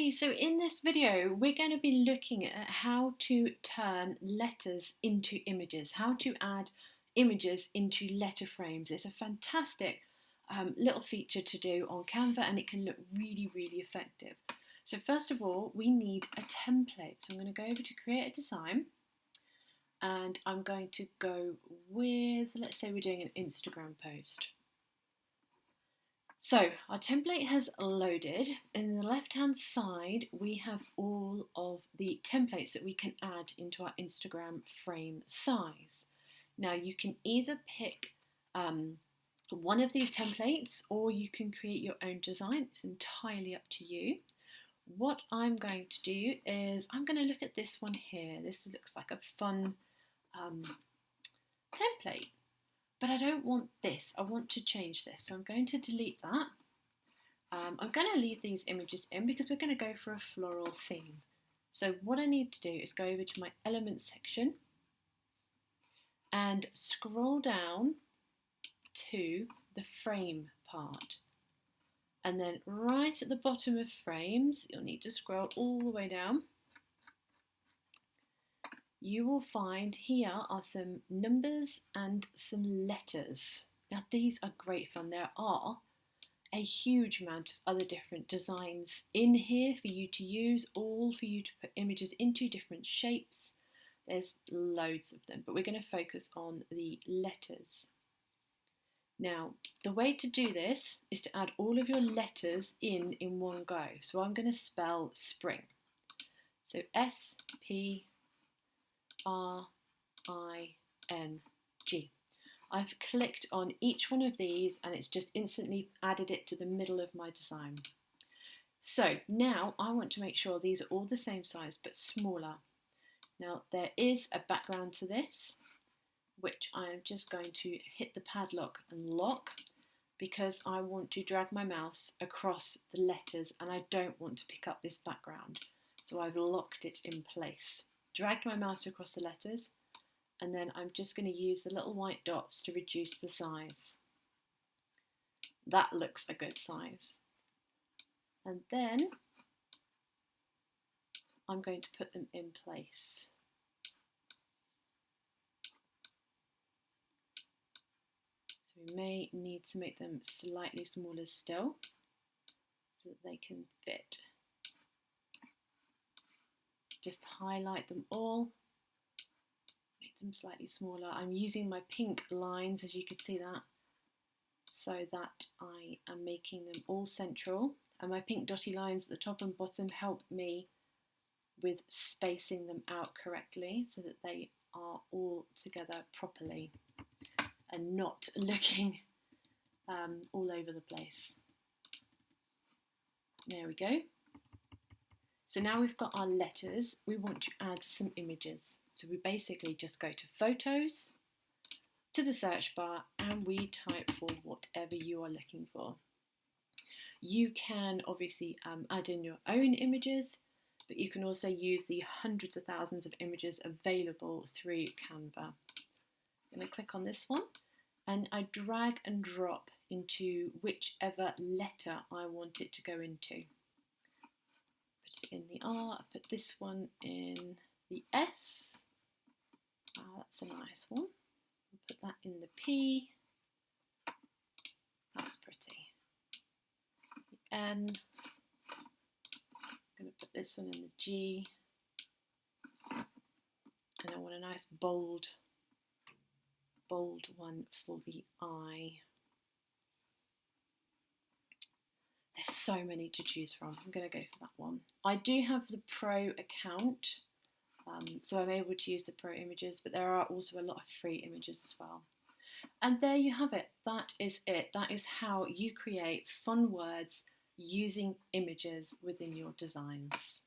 Hi, so in this video we're going to be looking at how to turn letters into images, how to add images into letter frames. It's a fantastic little feature to do on Canva and it can look really effective. So first of all we need a template. So I'm going to go over to create a design and I'm going to go with, let's say we're doing an Instagram post. So our template has loaded. In the left hand side we have all of the templates that we can add into our Instagram frame size. Now you can either pick one of these templates or you can create your own design. It's entirely up to you. What I'm going to do is I'm going to look at this one here. This looks like a fun template. But I don't want this, I want to change this. So I'm going to delete that. I'm going to leave these images in because we're going to go for a floral theme. So what I need to do is go over to my elements section and scroll down to the frame part. And then right at the bottom of frames, you'll need to scroll all the way down. You will find here are some numbers and some letters. Now these are great fun. There are a huge amount of other different designs in here for you to use, all for you to put images into different shapes. There's loads of them, but we're going to focus on the letters. Now the way to do this is to add all of your letters in one go. So I'm going to spell spring. So S-P R-I-N-G. I've clicked on each one of these and it's just instantly added it to the middle of my design. So now I want to make sure these are all the same size but smaller. Now there is a background to this which I'm just going to hit the padlock and lock because I want to drag my mouse across the letters and I don't want to pick up this background. So I've locked it in place. Dragged my mouse across the letters and then I'm just going to use the little white dots to reduce the size. That looks a good size. And then I'm going to put them in place. So we may need to make them slightly smaller still so that they can fit. Just highlight them all, make them slightly smaller. I'm using my pink lines, as you can see that, so that I am making them all central. And my pink dotty lines at the top and bottom help me with spacing them out correctly so that they are all together properly and not looking all over the place. There we go. So now we've got our letters, we want to add some images. So we basically just go to photos, to the search bar, and we type for whatever you are looking for. You can obviously add in your own images, but you can also use the hundreds of thousands of images available through Canva. I'm going to click on this one, and I drag and drop into whichever letter I want it to go into. Put it in the R, I put this one in the S. That's a nice one. I'll put that in the P. That's pretty. The N. I'm going to put this one in the G. And I want a nice bold one for the I. There's so many to choose from. I'm going to go for that one. I do have the Pro account, so I'm able to use the Pro images, but there are also a lot of free images as well. And there you have it. That is it. That is how you create fun words using images within your designs.